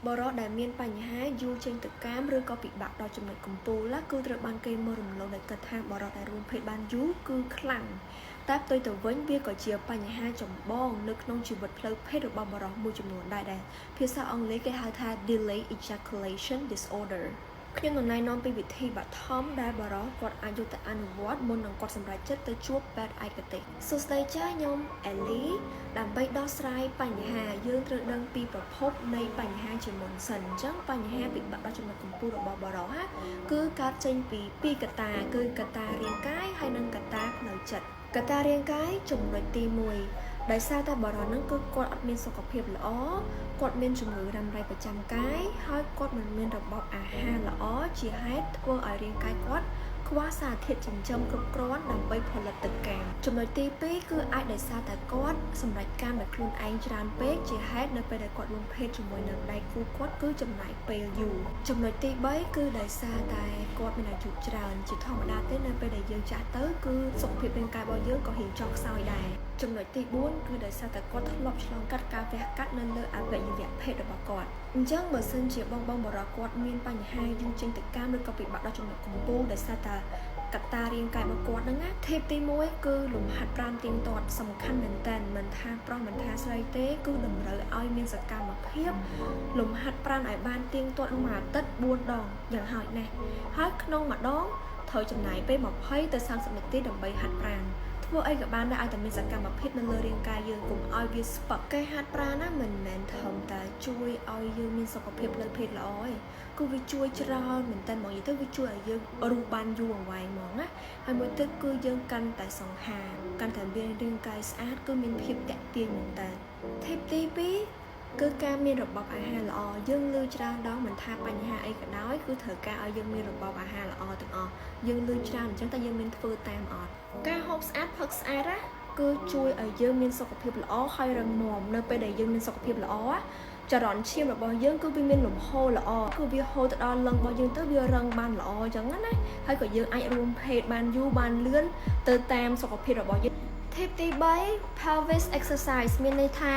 បរោះដែលមានបញ្ហាយូរចេញទៅកាមឬក៏ពិបាកដល់ចំណុចកំពូលគឺត្រូវបានគេមើលរំលងដោយគិតថាបរោះដែលរួមភេទបានយូរគឺខ្លាំងតែផ្ទុយទៅវិញវាក៏ជាបញ្ហាចម្បងនៅក្នុងជីវិតផ្លូវភេទរបស់បរោះមួយចំនួនដែរភាសាអង់គ្លេសគេហៅថា delay ejaculation disorder ខ្ញុំនឹងណែនាំពីវិធីបឋមដែលបរោះគាត់អាចយកទៅអនុវត្តមុននឹងគាត់សម្រេចចិត្តទៅជួបពេទ្យឯកទេសសួស្តីចា៎ខ្ញុំអេលីដើម្បីដោះស្រាយបញ្ហាយើងត្រូវដឹងពីប្រភពនៃបញ្ហាជាមុនសិនអញ្ចឹងបញ្ហាពិបាកដល់ចំណុចកំពូលរបស់បរោះគឺកើតចេញពី2កត្តាគឺកត្តារាងកាយហើយនិងកត្តាផ្លូវចិត្តកត្តារាងកាយចំណុចទី1ដោយសារតែបរោះហ្នឹងគឺគាត់អត់មានសុខភាពល្អគាត់មានជំងឺរ៉ាំរ៉ៃប្រចាំកាយហើយគាត់មិនមានរបបអាហារល្អជាហេតុធ្វើឲ្យរាងកាយគាត់ខ្វះសារធាតុចិញ្ចឹមគ្រប់គ្រាន់ដើម្បីផលិតទឹកកាមចំណុចទី2គឺអាចដោយសារតែគាត់សម្រេចកាមដោយខ្លួនឯងច្រើនពេកជាហេតុនៅពេលដែលគាត់រួមភេទជាមួយនឹងដៃគូគាត់គឺចំណាយពេលយូរចំណុចទី3គឺដោយសារតែគាត់មានអាយុច្រើនជាធម្មតាទេនៅពេលដែលយើងចាស់ទៅគឺសុខភាពរាងកាយរបស់យើងក៏រៀងចុះខ្សោយដែរចំណុចទី4គឺដោយសារតែគាត់ធ្លាប់ឆ្លងកាត់ការវះកាត់នៅលើអวัยวៈភេទរបស់គាត់អញ្ចឹងបើសិនជាបងបរោះគាត់មានបញ្ហាយូរចេញទៅកាមឬក៏ពិបាកដល់ចំណុចកំពូលដោយសារតែកត្តារាងកាយរបស់គាត់ហ្នឹងណាធីបទី1គឺលំហាត់ប្រាណទៀងទាត់សំខាន់មែនតើមិនថាប្រុសមិនថាស្រីទេគឺតម្រូវឲ្យមានសកម្មភាពលំហាត់ប្រាណឲ្យបានទៀងទាត់មួយអាទិត្យ4ដងយ៉ាងហោចណាស់ហើយក្នុងមួយដងត្រូវចំណាយពេល20ទៅ30នាទីដើម្បីហាត់ប្រាណធ្វើអីក៏បានដែរឲ្យតែមានសកម្មភាពនៅលើរាងកាយយើងកុំឲ្យវាស្ពឹកគេហាត់ប្រាណណាមិនមែនត្រឹមតែជួយឲ្យយើងមានសុខភាពផ្លូវភេទល្អទេគឺវាជួយច្រើនមែនតើមកនិយាយទៅវាជួយឲ្យយើងរស់បានយូរអង្វែងហ្មងណាហើយមួយទៀតគឺយើងកាន់តែសង្ហាកាន់តែមានរាងកាយស្អាតគឺមានភាពតាក់ទាញមែនតើធីបទី2គឺការមានរបបអាហារល្អយើងលើច្រើនដងមិនថាបញ្ហាអីក៏ដោយគឺត្រូវការឲ្យយើងមានរបបអាហារល្អទាំងអស់យើងលើច្រើនអញ្ចឹងតែយើងមានធ្វើតាមអត់ការហូបស្អាតផឹកស្អាតណាគឺជួយឲ្យយើងមានសុខភាពល្អហើយរឹងមាំនៅពេលដែលយើងមានសុខភាពល្អចរន្តឈាមរបស់យើងគឺវាមានលំហូរល្អគឺវាហូរទៅដល់លឹងរបស់យើងទៅវារឹងបានល្អអញ្ចឹងណាហើយក៏យើងអាចរួមភេទបានយូរបានលឿនទៅតាមសុខភាពរបស់យើងTip ទី3 pelvis exercise មានន័យថា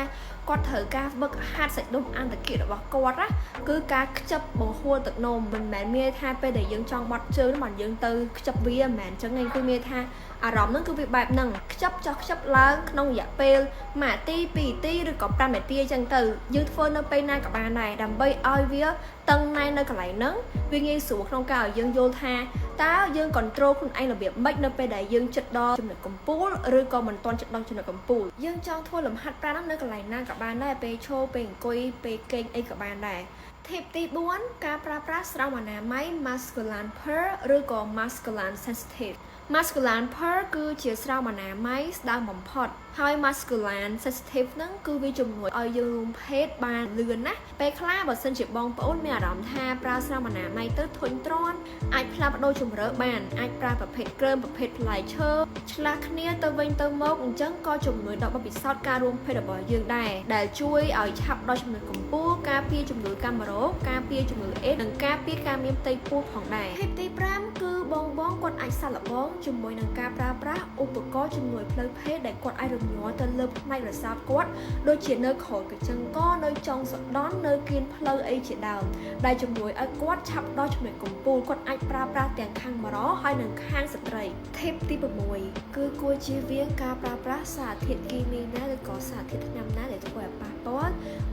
គាត់ត្រូវការវឹកហាត់សាច់ដុំអន្តរជាតិរបស់គាត់ណាគឺការខ្ជិបបង្ហួលទឹកនោមមិនមែនមានថាពេលដែលយើងចង់បត់ជើងមកយើងទៅខ្ជិបវាមិនមែនអញ្ចឹងឯងគឺមានថាអារម្មណ៍ហ្នឹងគឺវាបែបហ្នឹងខ្ជិបចុះខ្ជិបឡើងក្នុងរយៈពេល1នាទី2នាទីឬក៏5នាទីអញ្ចឹងទៅយើងធ្វើនៅពេលណាក៏បានដែរដើម្បីឲ្យវាតឹងណែននៅកន្លែងហ្នឹងវាងាយស្រួលក្នុងការឲ្យយើងយល់ថាតើយើង control ខ្លួនឯងរបៀបម៉េចនៅពេលដែលយើងចិត្តដល់ចំណុចកំពូលឬក៏មិនទាន់ចិត្តដល់ចំណុចកំពូលយើងចង់ធ្វើលំហាត់ប្រាណនៅកន្លែងណាក៏បានដែរពេលឈរពេលអង្គុយពេលគេងអីក៏បានដែរTip ទី4ការប្រើប្រាស់ស្រោមអនាម័យ masculine pearl ឬក៏ masculine sensitive masculine pearl គឺជាស្រោមអនាម័យស្ដើងបំផុតហើយ masculine sensitive ហ្នឹងគឺវាជំនួយឲ្យយើងរួមភេទបានលឿនណាពេលខ្លះបើសិនជាបងប្អូនមានអារម្មណ៍ថាប្រើស្រោមអនាម័យទៅធុញទ្រាន់អាចផ្លាស់ប្ដូរជម្រើសបានអាចប្រើប្រភេទគ្រើមប្រភេទផ្លែឈើឆ្លាស់គ្នាទៅវិញទៅមកអញ្ចឹងក៏ជំនួយដល់បទពិសោធន៍ការរួមភេទរបស់យើងដែរដែលជួយឲ្យឆាប់ដល់ចំណុចកំពូលការពារជំងឺកាមរោគការពារជំងឺអេដនិងការពារការមានផ្ទៃពោះផងដែរ Tip ទី5គឺបងគាត់អាចសាកល្បងជាមួយនឹងការប្រើប្រាស់ឧបករណ៍ជំនួយផ្លូវភេទដែលគាត់អាចរំញ័រទៅលើផ្នែករសោតគាត់ដូចជានៅក្រោយកញ្ចឹងកនៅចុងសដន់នៅគៀនផ្លូវអីជាដើមដែលជំនួយឲ្យគាត់ឆាប់ដល់ចំណុចកំពូលគាត់អាចប្រើប្រាស់ទាំងខាងបរោះហើយនិងខាងស្ត្រី Tip ទី6គឺគួរជៀសវាងការប្រើប្រាស់សារធាតុគីមីណាឬក៏សារធាតុថ្នាំណាដែលធ្វើឲ្យប៉ះពាល់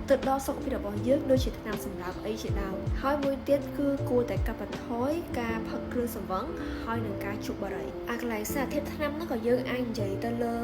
ទៅដល់សុខភាពរបស់យើងដូចជាថ្នាំសម្រាប់អីជាដើមហើយមួយទៀតគឺគួរតែកាត់បន្ថយការផឹកគ្រឿងសង្វឹងហើយនិងការជក់បារីអាកន្លែងសារធាតុថ្នាំហ្នឹងក៏យើងអាចនិយាយទៅលើ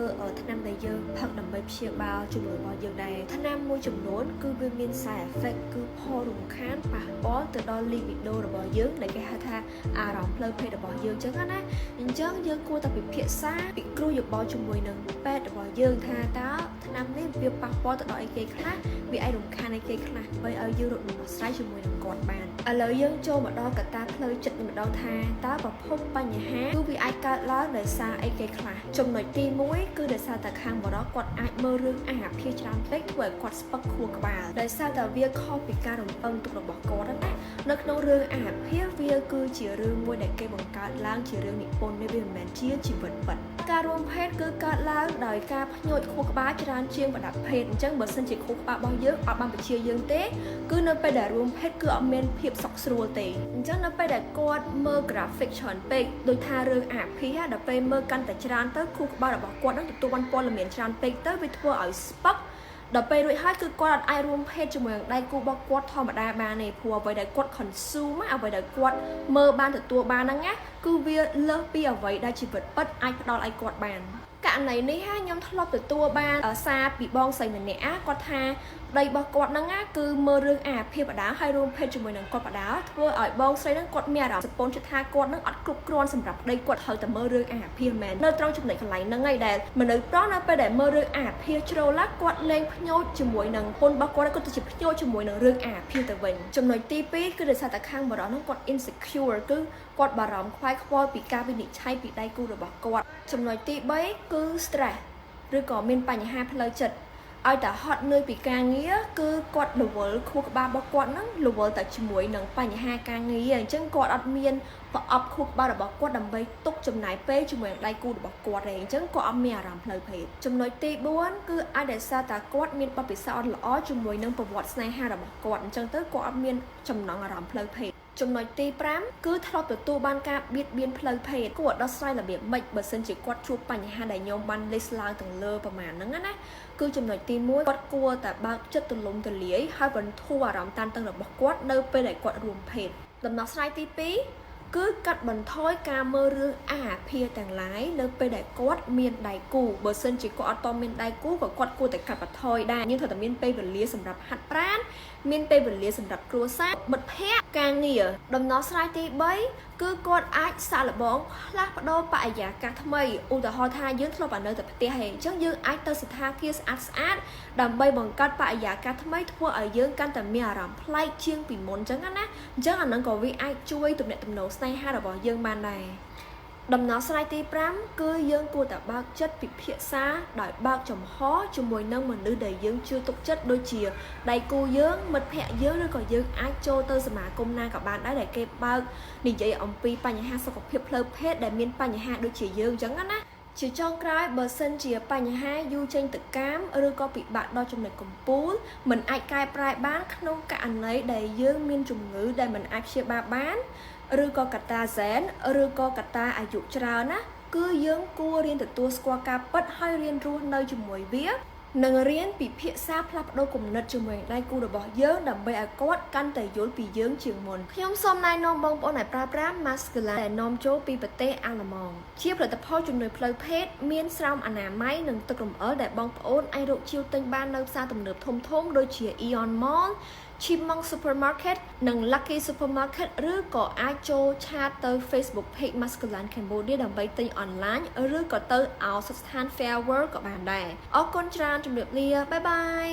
ថ្នាំដែលយើងផឹកដើម្បីព្យាបាលជំងឺរបស់យើងដែរថ្នាំមួយចំនួនគឺវាមាន side effect គឺផលរំខានប៉ះពាល់ទៅដល់ libido របស់យើងដែលគេហៅថាអារម្មណ៍ផ្លូវភេទរបស់យើងអញ្ចឹងណាអញ្ចឹងយើងគួរតែពិភាក្សាពិគ្រោះយោបល់ជាមួយនឹងពេទ្យរបស់យើងថាតើថ្នាំនេះវាប៉ះពាល់ទៅដល់អីគេខ្លះវាអាចរំខានអីគេខ្លះដើម្បីឲ្យយើងរកដំណោះស្រាយជាមួយនឹងគាត់បានឥឡូវយើងចូលមកដល់កត្តាផ្លូវចិត្តម្ដងថាតើប្រភពបញ្ហាគឺវាអាចកើតឡើងដោយសារអីគេខ្លះចំណុចទី1គឺដោយសារតែខាងបរិបទគាត់អាចមើលរឿងអាហារភាគច្រើនពេកធ្វើឲ្យគាត់ស្ពឹកខួរក្បាលដោយសារតែវាខុសពីការរំពឹងទុករបស់គាត់ណានៅក្នុងរឿងអាហារភាគវាគឺជារឿងមួយដែលគេបង្កើតឡើងជារឿងនិពន្ធនេះវាមិនមែនជាជីវិតពិត ការរួមភេទគឺកើតឡើងដោយការភ្ញួចខួរក្បាលច្រើនជាងប្រដាប់ភេទអញ្ចឹងបើសិនជាខួរក្បាលរបស់យើងអត់បានបញ្ជាយើងទេគឺនៅពេលដែលរួមភេទគឺអត់មានភាពសុខស្រួលទេអញ្ចឹងនៅពេលដែលគាត់មើល graphic ច្រើនពេកដូចថារឿងអាភិះដល់ពេលមើលកាន់តែច្រើនទៅខួរក្បាលរបស់គាត់នឹងទទួលបានព័ត៌មានច្រើនពេកទៅវាធ្វើឲ្យស្ពឹកដល់ពេលរួចហើយគឺគាត់អត់អាចរួមភេទជាមួយនឹងដៃគូរបស់គាត់ធម្មតាបានទេព្រោះអ្វីដែលគាត់ consume អ្វីដែលគាត់មើលបានទទួលបានហ្នឹងណាគឺវាលើសពីអ្វីដែលជីវិតពិតអាចផ្ដល់ឲ្យគាត់បានករណីនេះខ្ញុំធ្លាប់ទទួលបានសារពីបងស្រីម្នាក់គាត់ថាប្តីរបស់គាត់ហ្នឹងគឺមើលរឿងអាភិបដាហើយរួមភេទជាមួយនឹងគាត់បដាធ្វើឲ្យបងស្រីហ្នឹងគាត់មានអារម្មណ៍សពនចិត្តថាគាត់ហ្នឹងអត់គ្រប់គ្រាន់សម្រាប់ប្តីគាត់ហើយតែមើលរឿងអាភិមែននៅត្រង់ចំណុចកន្លែងហ្នឹងឯងដែលមនុស្សប្រុសនៅពេលដែលមើលរឿងអាភិជ្រោឡាគាត់លេងភ្ញោចជាមួយនឹងហ៊ុនរបស់គាត់គាត់ទៅជាភ្ញោចជាមួយនឹងរឿងអាភិទៅវិញចំណុចទី2គឺដោយសារតែខាងបរិសុទ្ធហ្នឹងគាត់ insecure គឺគាត់បារម្ភខ្វាយខ្វល់ពីការវិនិច្ឆ័យពីដៃគូរបស់គាត់ចំណុចទី3គឺ stress ឬក៏មានបញ្ហាផ្លូវចិត្តឲ្យតែហត់នឿយពីការងារគឺគាត់រវល់ខួរក្បាលរបស់គាត់ហ្នឹងរវល់តែជាមួយនឹងបញ្ហាការងារអញ្ចឹងគាត់អត់មានប្រអប់ខួរក្បាលរបស់គាត់ដើម្បីទុកចំណាយពេលជាមួយនឹងដៃគូរបស់គាត់ទេអញ្ចឹងគាត់អត់មានអារម្មណ៍ផ្លូវភេទចំណុចទី4គឺអាចដែលសារតែគាត់មានបទពិសោធន៍ល្អជាមួយនឹងប្រវត្តិស្នេហារបស់គាត់អញ្ចឹងទៅគាត់អត់មានចំណង់អារម្មណ៍ផ្លូវភេទចំណុចទី5គឺធ្លាប់ទទួលបានការបៀតបៀនផ្លូវភេទគាត់ដោះស្រាយរបៀបម៉េចបើសិនជាគាត់ជួបបញ្ហាដែលខ្ញុំបានលេសឡើងទាំងលើប្រមាណហ្នឹងណាគឺចំណុចទី1គាត់គួរតែបើកចិត្តទូលំទូលាយហើយបន្ធូរអារម្មណ៍តានតឹងរបស់គាត់នៅពេលដែលគាត់រួមភេទដំណោះស្រាយទី2គឺកាត់បន្ថយការមើលរឿងអាភិបទាំងឡាយនៅពេលដែលគាត់មានដៃគូបើសិនជាគាត់អត់តមានដៃគូក៏គាត់គួរតែកាត់បន្ថយដែរយើងត្រូវតែមានពេលវេលាសម្រាប់ហាត់ប្រាណមានពេលវេលាសម្រាប់គ្រួសារមិត្តភ័ក្តិការងារដំណោះស្រាយទី3គឺគាត់អាចសាកល្បងផ្លាស់ប្ដូរបរិយាកាសថ្មីឧទាហរណ៍ថាយើងធ្លាប់នៅតែផ្ទះហើយអញ្ចឹងយើងអាចទៅសណ្ឋាគារស្អាតដើម្បីបង្កើតបរិយាកាសថ្មីធ្វើឲ្យយើងកាន់តែមានអារម្មណ៍ប្លែកជាងពីមុនអញ្ចឹងណាអញ្ចឹងអានឹងក៏វាអាចជួយទំនាក់ទំនងស្នេហារបស់យើងបានដែរដំណោះស្រាយទី5គឺយើងគួរតែបើកចិត្តពិភាក្សាដោយបើកចំហជាមួយនឹងមនុស្សដែលយើងជឿទុកចិត្តដូចជាដៃគូយើងមិត្តភ័ក្តិយើងឬក៏យើងអាចចូលទៅសមាគមណាក៏បានដែរដែលគេបើកនិយាយអំពីបញ្ហាសុខភាពផ្លូវភេទដែលមានបញ្ហាដូចជាយើងអញ្ចឹងណាជាចុងក្រោយបើសិនជាបញ្ហាយូរចេញទៅកាមឬក៏ពិបាកដល់ចំណុចកំពូលมันអាចកែប្រែបានក្នុងករណីដែលយើងមានជំងឺដែលมันអាចព្យាបាលបានឬក៏កត្តាហ្សែនឬក៏កត្តាអាយុច្រើនណាគឺយើងគួររៀនទទួលស្គាល់ការពិតហើយរៀនរស់នៅជាមួយវានិងរៀនពិភាក្សាផ្លាស់ប្ដូរគំនិតជាមួយដៃគូរបស់យើងដើម្បីឲ្យគាត់កាន់តែយល់ពីយើងជាងមុនខ្ញុំសូមណែនាំបងប្អូនឲ្យប្រើប្រាស់ Mascara ដែលនាំចូលពីប្រទេសអាល្លឺម៉ង់ជាផលិតផលជំនួយផ្លូវភេទមានស្រោមអនាម័យនិងទឹករំអិលដែលបងប្អូនអាចរកជាវទិញបាននៅផ្សារទំនើបធំៗដូចជា Aeon Mall Chipmunk Supermarket និង Lucky Supermarket ឬក៏អាចចូលឆាតទៅ Facebook Page Masculine Cambodia ដើម្បីទិញអនឡាញឬក៏ទៅឱសថស្ថាន Fair World ក៏បានដែរអរគុណច្រើនជម្រាបលាបាយបាយ